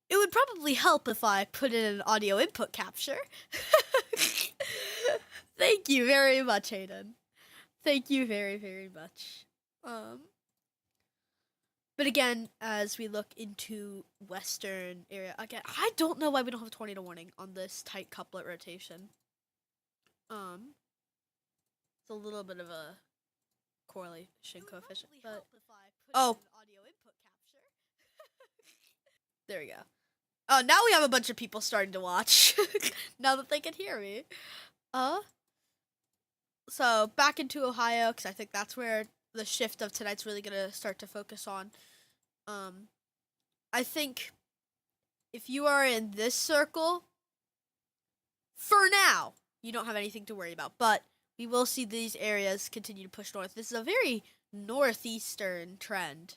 It would probably help if I put in an audio input capture. Thank you very much, Hayden. Thank you very, very much. But again, as we look into western area, again, I don't know why we don't have a tornado warning on this tight couplet rotation. It's a little bit of a correlation coefficient, but oh, there we go. Oh, now we have a bunch of people starting to watch. Now that they can hear me. So back into Ohio, because I think that's where the shift of tonight's really gonna start to focus on. I think if you are in this circle, for now, you don't have anything to worry about. But we will see these areas continue to push north. This is a very northeastern trend.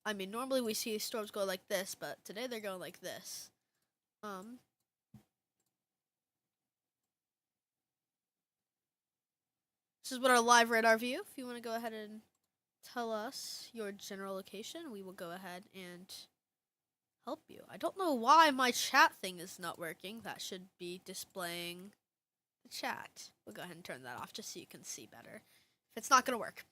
I mean, normally we see storms go like this, but today they're going like this. This is what our live radar view. If you want to go ahead and tell us your general location, we will go ahead and help you. I don't know why my chat thing is not working. That should be displaying the chat. We'll go ahead and turn that off just so you can see better. If it's not gonna work.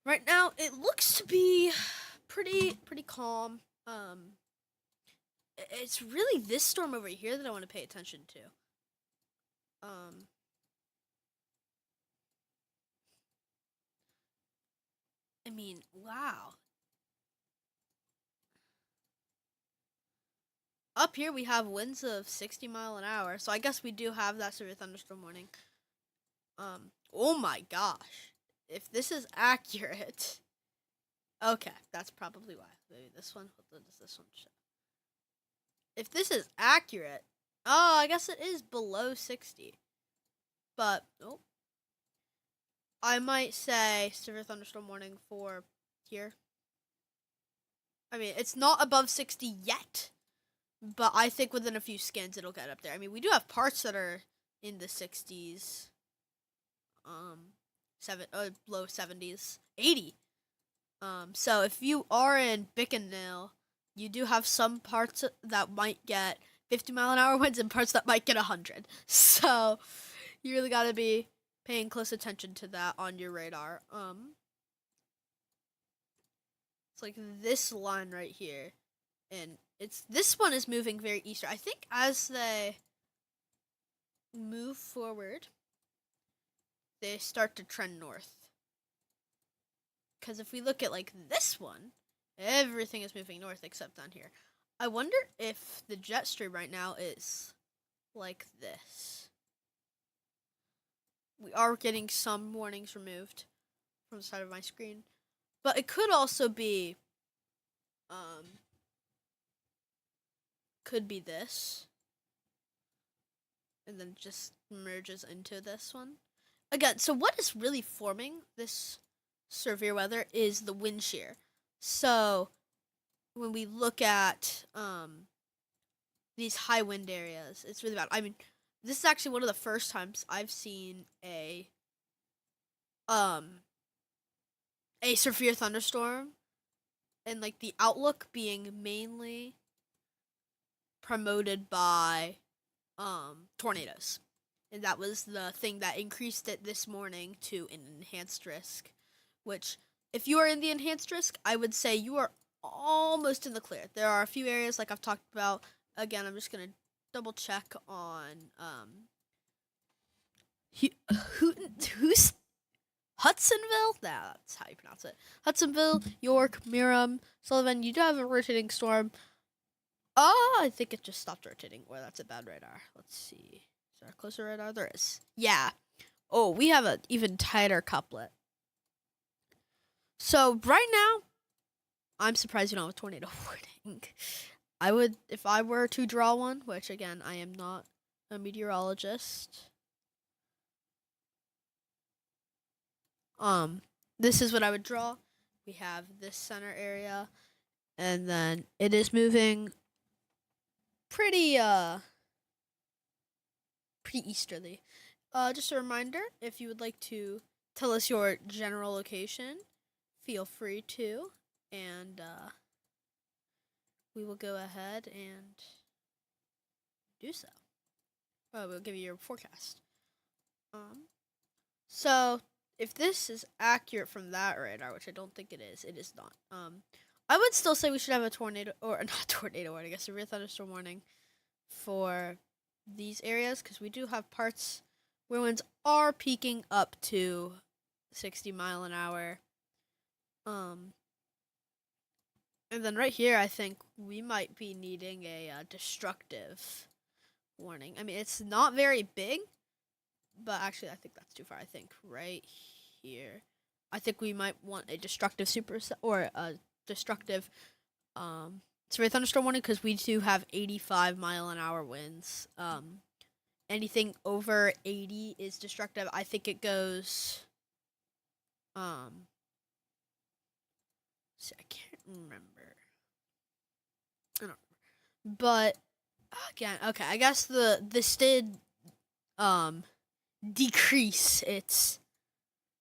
Right now it looks to be pretty calm. It's really this storm over here that I want to pay attention to. I mean, wow. Up here we have winds of 60 mile an hour, so I guess we do have that severe thunderstorm warning. Oh my gosh. If this is accurate. Okay, that's probably why. Maybe this one. What does this one show? If this is accurate, oh, I guess it is below 60. But, oh. I might say severe thunderstorm warning for here. I mean, it's not above 60 yet, but I think within a few skins it'll get up there. I mean, we do have parts that are in the 60s, low 70s, 80. So if you are in Bickendale, you do have some parts that might get 50 mile an hour winds and parts that might get 100. So you really gotta be paying close attention to that on your radar. It's like this line right here, and this one is moving very eastern. I think as they move forward, they start to trend north. Because if we look at like this one, everything is moving north except down here. I wonder if the jet stream right now is like this. We are getting some warnings removed from the side of my screen. But it could also be, could be this. And then just merges into this one. Again, so what is really forming this severe weather is the wind shear. So when we look at these high wind areas, it's really bad. I mean, this is actually one of the first times I've seen a severe thunderstorm and like the outlook being mainly promoted by tornadoes. And that was the thing that increased it this morning to an enhanced risk, which if you are in the enhanced risk, I would say you are almost in the clear. There are a few areas like I've talked about. Again, I'm just going to double check on who's Hudsonville? Nah, that's how you pronounce it. Hudsonville, York, Miram, Sullivan. You do have a rotating storm. Oh, I think it just stopped rotating. Or that's a bad radar. Let's see. Is there a closer radar? There is. Yeah. Oh, we have an even tighter couplet. So right now, I'm surprised you don't have a tornado warning. I would, if I were to draw one, which again, I am not a meteorologist. This is what I would draw. We have this center area, and then it is moving pretty easterly. Just a reminder, if you would like to tell us your general location, feel free to, and we will go ahead and do so. Oh, we'll give you your forecast. So if this is accurate from that radar, which I don't think it is not. I would still say we should have a tornado, or not tornado warning, I guess, severe thunderstorm warning for these areas, because we do have parts where winds are peaking up to 60 mile an hour. And then right here, I think we might be needing a destructive warning. I mean, it's not very big, but actually, I think that's too far. I think right here, I think we might want a destructive or a destructive severe thunderstorm warning, because we do have 85 mile an hour winds. Anything over 80 is destructive. I think it goes. See, I can't remember. I don't remember. But again, okay, I guess this did decrease its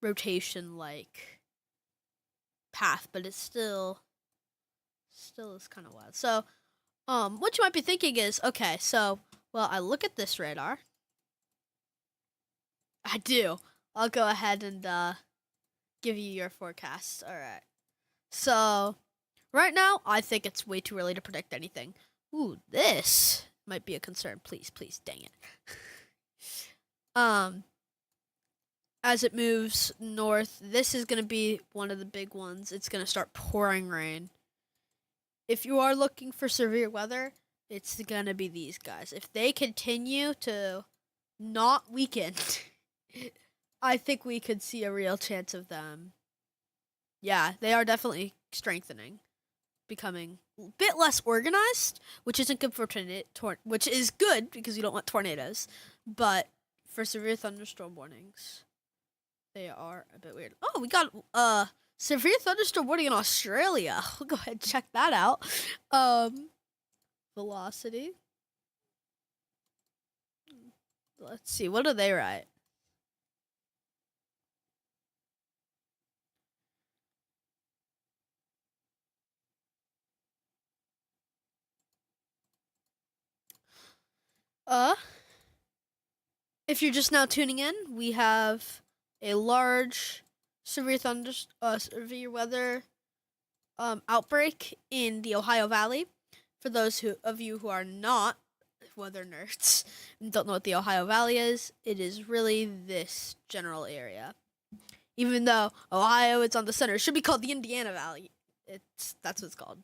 rotation like path, but it's still is kind of wild. So what you might be thinking is, okay, so well, I look at this radar. I do. I'll go ahead and give you your forecast. All right. So right now, I think it's way too early to predict anything. Ooh, this might be a concern. Please, dang it. As it moves north, this is going to be one of the big ones. It's going to start pouring rain. If you are looking for severe weather, it's going to be these guys. If they continue to not weaken, I think we could see a real chance of them. Yeah, they are definitely strengthening, becoming a bit less organized, which isn't good for which is good because you don't want tornadoes, but for severe thunderstorm warnings, they are a bit weird. Oh, we got severe thunderstorm warning in Australia. We'll go ahead and check that out. Velocity. Let's see. What do they write? If you're just now tuning in, we have a large severe weather outbreak in the Ohio Valley. For those of you who are not weather nerds and don't know what the Ohio Valley is, it is really this general area. Even though Ohio is on the center, it should be called the Indiana Valley. That's what it's called.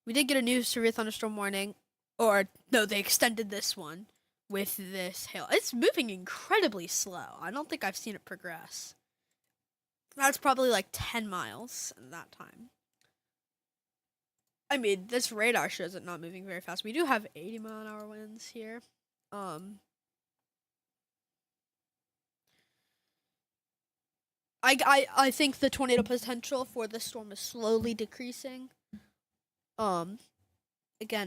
We did get a new severe thunderstorm warning, or no, they extended this one with this hail. It's moving incredibly slow. I don't think I've seen it progress. That's probably like 10 miles in that time. I mean, this radar shows it not moving very fast. We do have 80 mile an hour winds here. I think the tornado potential for the storm is slowly decreasing. Again,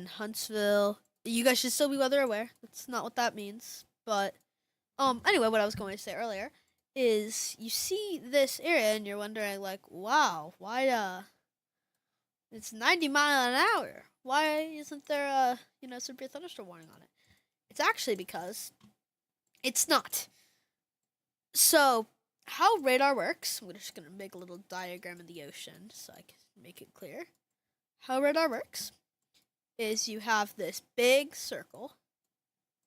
Huntsville. You guys should still be weather aware. That's not what that means. But anyway, what I was going to say earlier is you see this area and you're wondering like, wow, why it's 90 mile an hour. Why isn't there a severe thunderstorm warning on it? It's actually because it's not. So how radar works, we're just gonna make a little diagram of the ocean so I can make it clear. How radar works is you have this big circle.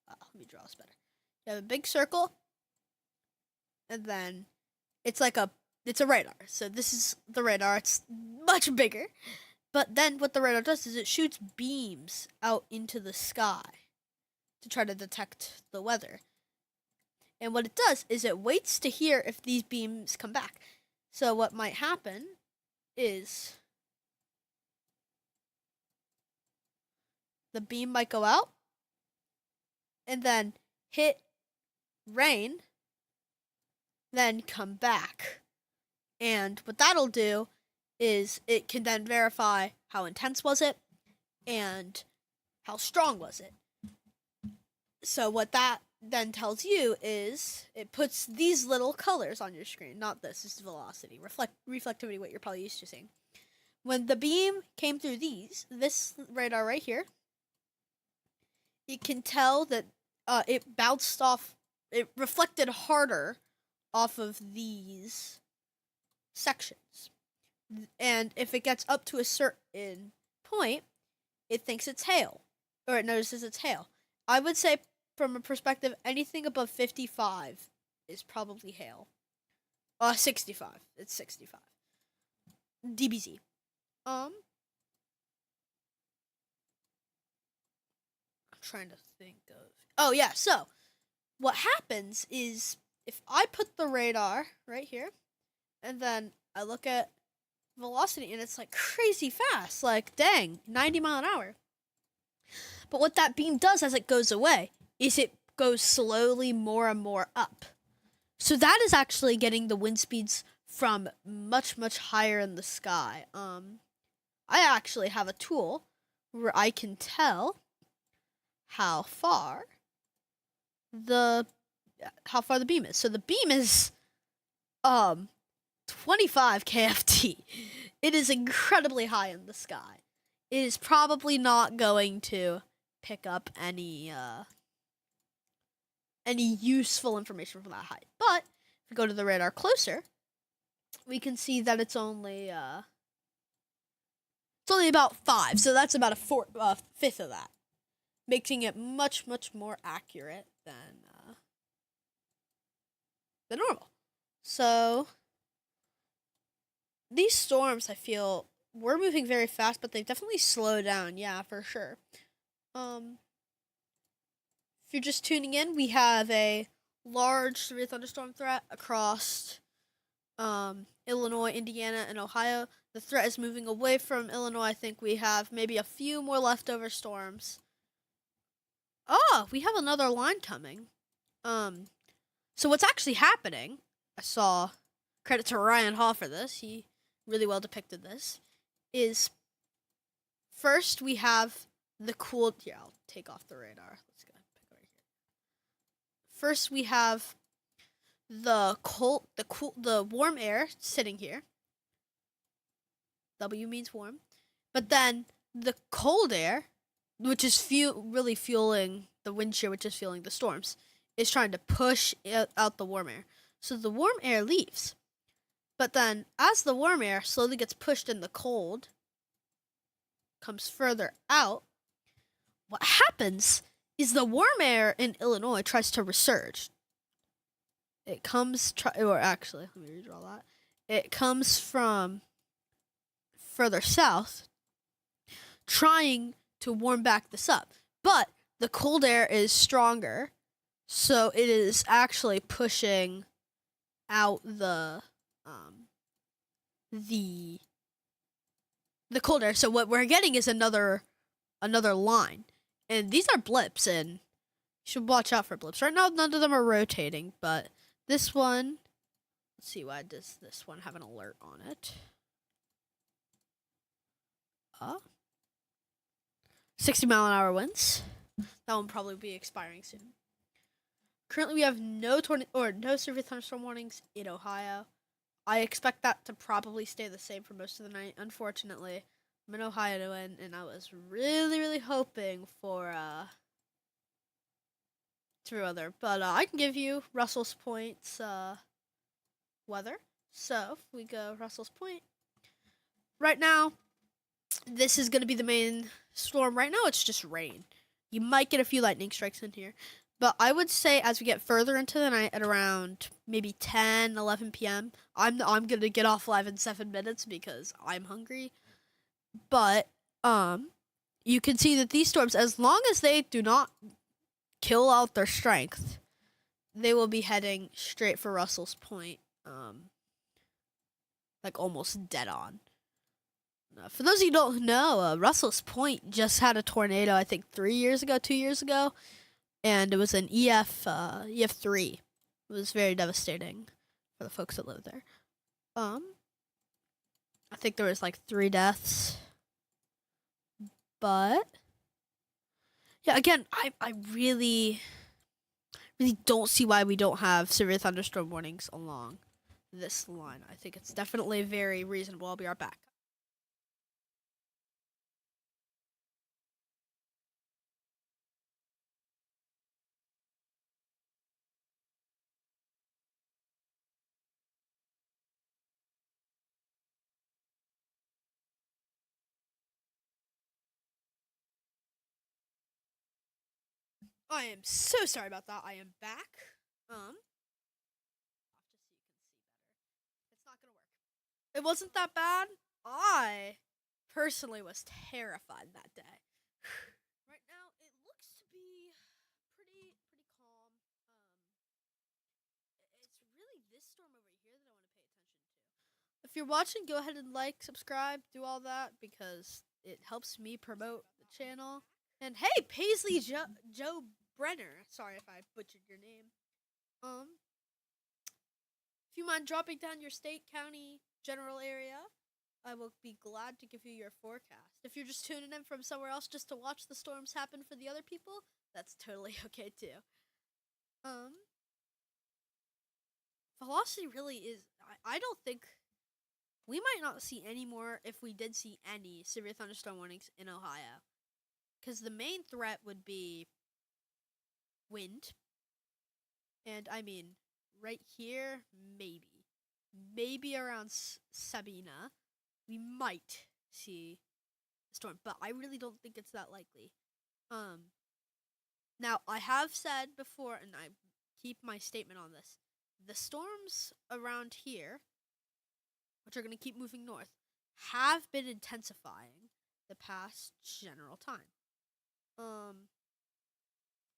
Let me draw this better. You have a big circle, and then it's a radar. So this is the radar. It's much bigger. But then what the radar does is it shoots beams out into the sky to try to detect the weather. And what it does is it waits to hear if these beams come back. So what might happen is the beam might go out and then hit rain, then come back. And what that'll do is it can then verify how intense was it and how strong was it. So what that then tells you is it puts these little colors on your screen. Not this is velocity. Reflectivity, what you're probably used to seeing. When the beam came through this radar right here, it can tell that it bounced off, it reflected harder off of these sections. And if it gets up to a certain point, it thinks it's hail, or it notices it's hail. I would say, from a perspective, anything above 55 is probably hail. 65. It's 65. DBZ. I'm trying to think of. Oh yeah. So, what happens is if I put the radar right here, and then I look at velocity, and it's like crazy fast, like dang, 90 mph. But what that beam does as it goes away is it goes slowly more and more up. So that is actually getting the wind speeds from much, much higher in the sky. I actually have a tool where I can tell how far the beam is. So the beam is 25 kft. It is incredibly high in the sky. It is probably not going to pick up any useful information from that height. But if we go to the radar closer, we can see that it's only about 5. So that's about a fifth of that, making it much, much more accurate than normal. So these storms, I feel, we're moving very fast, but they've definitely slowed down. Yeah, for sure. If you're just tuning in, we have a large severe thunderstorm threat across Illinois, Indiana, and Ohio. The threat is moving away from Illinois. I think we have maybe a few more leftover storms. Oh, we have another line coming. So what's actually happening, I saw, credit to Ryan Hall for this, he really well depicted this, is first we have the cool, here, I'll take off the radar. Let's go pick right here. First we have the warm air sitting here. W means warm. But then the cold air, which is really fueling the wind shear, which is fueling the storms, is trying to push out the warm air. So the warm air leaves. But then as the warm air slowly gets pushed in the cold, comes further out, what happens is the warm air in Illinois tries to resurge. It comes, or actually, let me redraw that. It comes from further south, trying to warm back this up. But the cold air is stronger, so it is actually pushing out the cold air. So what we're getting is another line. And these are blips, and you should watch out for blips. Right now, none of them are rotating, but this one, let's see, why does this one have an alert on it? 60-mile-an-hour winds. That one probably will be expiring soon. Currently, we have no severe thunderstorm warnings in Ohio. I expect that to probably stay the same for most of the night. Unfortunately, I'm in Ohio to win, and I was really, really hoping for weather. But I can give you Russell's Point's weather. So if we go Russell's Point, right now, this is going to be the main storm. Right now, it's just rain. You might get a few lightning strikes in here. But I would say as we get further into the night at around maybe 10, 11 p.m., I'm going to get off live in 7 minutes because I'm hungry. But you can see that these storms, as long as they do not kill out their strength, they will be heading straight for Russell's Point, like almost dead on. For those of you who don't know, Russell's Point just had a tornado, I think 2 years ago, and it was an EF3. It was very devastating for the folks that live there. I think there was like 3 deaths. But yeah, again, I really really don't see why we don't have severe thunderstorm warnings along this line. I think it's definitely very reasonable. I'll be right back. I am so sorry about that. I am back. Just so you can see better. It's not gonna work. It wasn't that bad. I personally was terrified that day. Right now, it looks to be pretty calm. It's really this storm over here that I want to pay attention to. If you're watching, go ahead and like, subscribe, do all that because it helps me promote the channel. And hey, Paisley Joe Brenner. Sorry if I butchered your name. If you mind dropping down your state, county, general area, I will be glad to give you your forecast. If you're just tuning in from somewhere else just to watch the storms happen for the other people, that's totally okay too. Velocity really is. I don't think we might not see any more if we did see any severe thunderstorm warnings in Ohio. Because the main threat would be wind. And I mean, right here, maybe. Maybe around Sabina, we might see a storm. But I really don't think it's that likely. Now, I have said before, and I keep my statement on this, the storms around here, which are going to keep moving north, have been intensifying the past general time.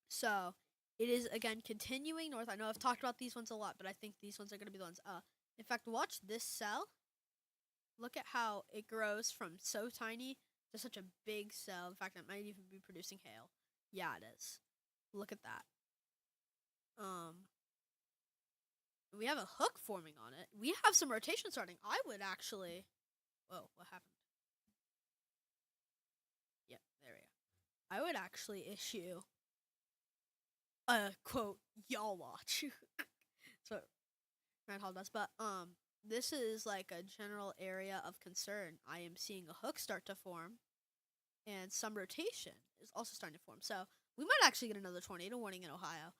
So it is again continuing north. I know I've talked about these ones a lot, but I think these ones are going to be the ones. In fact, watch this cell. Look at how it grows from so tiny to such a big cell. In fact, it might even be producing hail. Yeah, it is. Look at that. We have a hook forming on it. We have some rotation starting. I would actually. Whoa, what happened? Yep, there we go. I would actually issue a quote, y'all watch. So, Groundhog does. But, this is like a general area of concern. I am seeing a hook start to form, and some rotation is also starting to form. So, we might actually get another tornado warning in Ohio.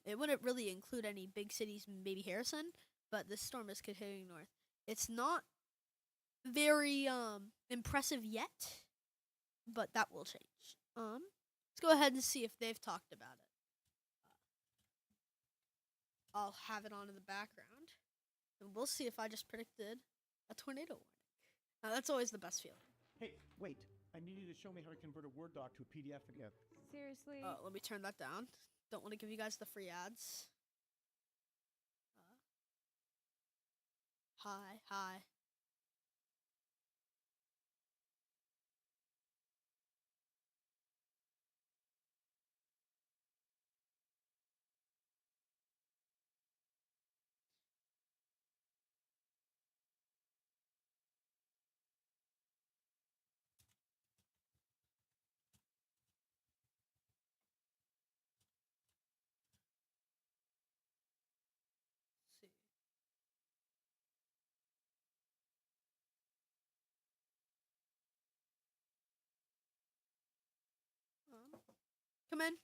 It wouldn't really include any big cities, maybe Harrison, but this storm is continuing north. It's not very impressive yet, but that will change. Let's go ahead and see if they've talked about it. I'll have it on in the background, and we'll see if I just predicted a tornado warning. Now, that's always the best feeling. Hey, wait. I need you to show me how to convert a Word doc to a PDF again. Seriously? Let me turn that down. Don't want to give you guys the free ads. Hi. Let's see. Come in.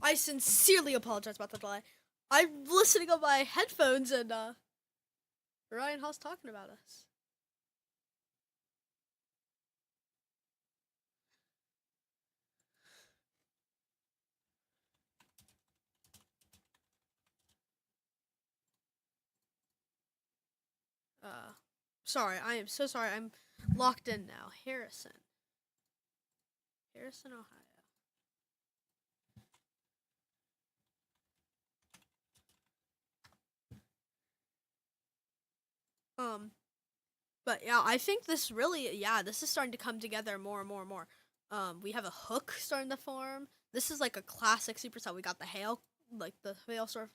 I sincerely apologize about the delay. I'm listening on my headphones and Ryan Hall's talking about us. Sorry, I am so sorry. I'm locked in now. Harrison, Ohio. But yeah, I think this really, yeah, this is starting to come together more and more and more. We have a hook starting to form. This is like a classic supercell. We got the hail, like the hail surf.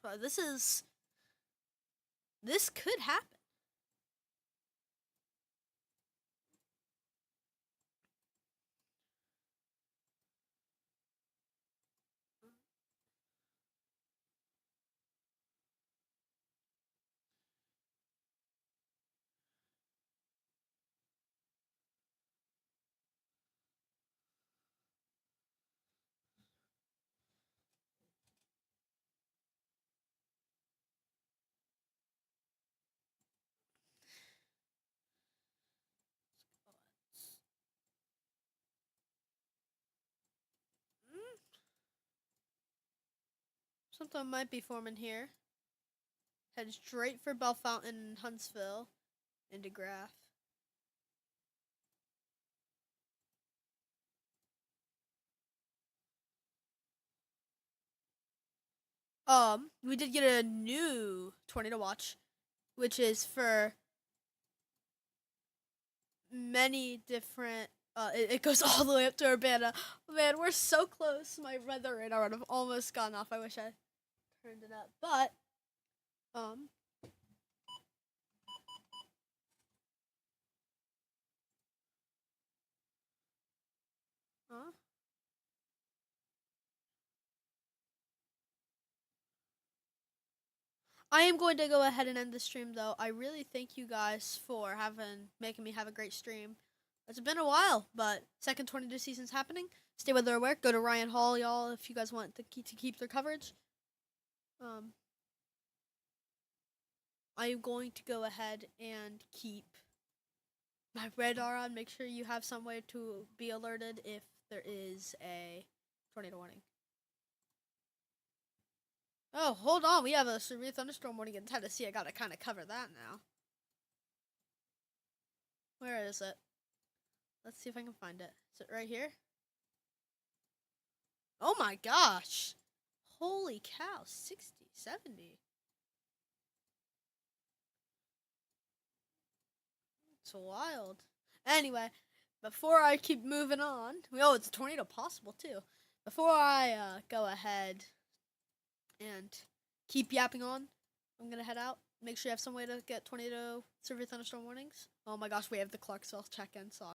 This could happen. Something might be forming here. Head straight for Bell Fountain, Huntsville, into Graph. We did get a new tornado watch, which is for many different. It goes all the way up to Urbana. Man, we're so close. My weather radar would have almost gone off. I wish I turned it up, but um, uh, I am going to go ahead and end the stream though. I really thank you guys for making me have a great stream. It's been a while, but second 22 season's happening. Stay weather aware. Go to Ryan Hall, y'all, if you guys want to keep their coverage. I'm going to go ahead and keep my radar on. Make sure you have some way to be alerted if there is a tornado warning. Oh, hold on. We have a severe thunderstorm warning in Tennessee. I gotta kind of cover that now. Where is it? Let's see if I can find it. Is it right here? Oh my gosh. Holy cow. 60, 70. It's wild. Anyway, before I keep moving on, it's a tornado possible too. Before I go ahead and keep yapping on, I'm gonna head out. Make sure you have some way to get tornado severe thunderstorm warnings. Oh my gosh, we have the Clarksville check-in, so